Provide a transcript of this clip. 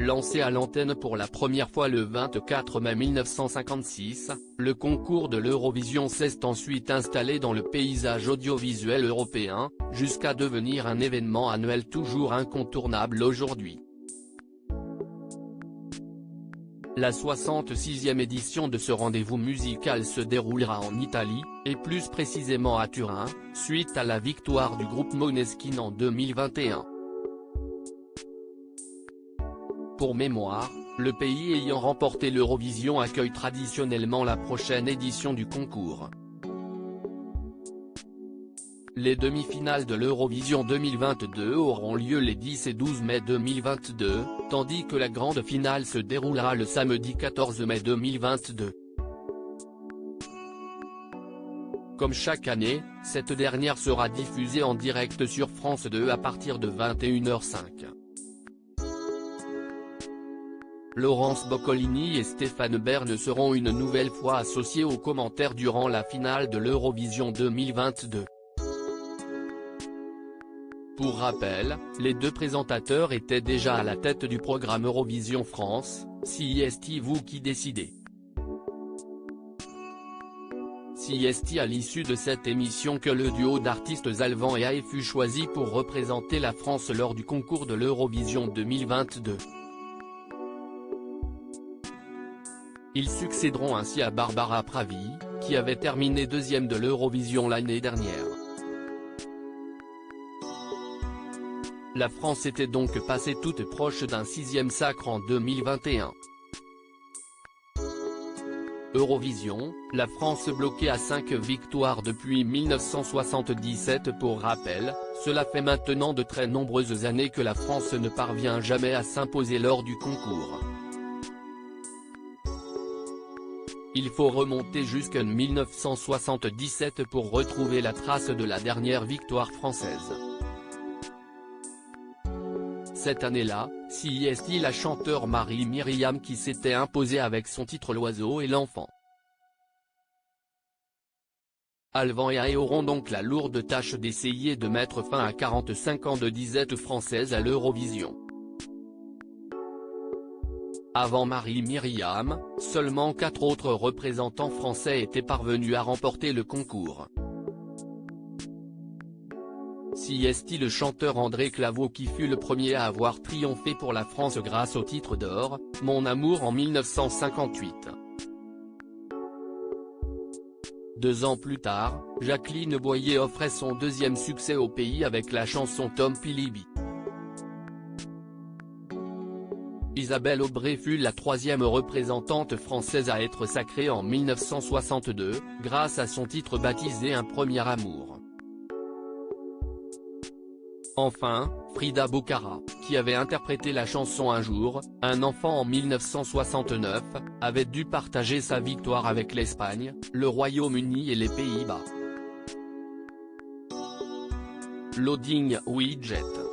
Lancé à l'antenne pour la première fois le 24 mai 1956, le concours de l'Eurovision s'est ensuite installé dans le paysage audiovisuel européen, jusqu'à devenir un événement annuel toujours incontournable aujourd'hui. La 66e édition de ce rendez-vous musical se déroulera en Italie, et plus précisément à Turin, suite à la victoire du groupe Måneskin en 2021. Pour mémoire, le pays ayant remporté l'Eurovision accueille traditionnellement la prochaine édition du concours. Les demi-finales de l'Eurovision 2022 auront lieu les 10 et 12 mai 2022, tandis que la grande finale se déroulera le samedi 14 mai 2022. Comme chaque année, cette dernière sera diffusée en direct sur France 2 à partir de 21h05. Laurence Boccolini et Stéphane Bern seront une nouvelle fois associés aux commentaires durant la finale de l'Eurovision 2022. Pour rappel, les deux présentateurs étaient déjà à la tête du programme Eurovision France, C'est vous qui décidez. C'est à l'issue de cette émission que le duo d'artistes Alvan et Ae fut choisi pour représenter la France lors du concours de l'Eurovision 2022. Ils succéderont ainsi à Barbara Pravi, qui avait terminé deuxième de l'Eurovision l'année dernière. La France était donc passée toute proche d'un 6e sacre en 2021. Eurovision, la France bloquée à 5 victoires depuis 1977. Pour rappel, cela fait maintenant de très nombreuses années que la France ne parvient jamais à s'imposer lors du concours. Il faut remonter jusqu'en 1977 pour retrouver la trace de la dernière victoire française. Cette année-là, c'est la chanteure Marie-Myriam qui s'était imposée avec son titre L'Oiseau et l'Enfant. Alvan et Ae auront donc la lourde tâche d'essayer de mettre fin à 45 ans de disette française à l'Eurovision. Avant Marie-Myriam, seulement 4 autres représentants français étaient parvenus à remporter le concours. C'est le chanteur André Claveau qui fut le premier à avoir triomphé pour la France grâce au titre d'or, Mon amour en 1958. 2 ans plus tard, Jacqueline Boyer offrait son deuxième succès au pays avec la chanson Tom Pilibi. Isabelle Aubray fut la 3e représentante française à être sacrée en 1962, grâce à son titre baptisé Un premier amour. Enfin, Frida Bocara, qui avait interprété la chanson Un jour, un enfant en 1969, avait dû partager sa victoire avec l'Espagne, le Royaume-Uni et les Pays-Bas. Loading Widget.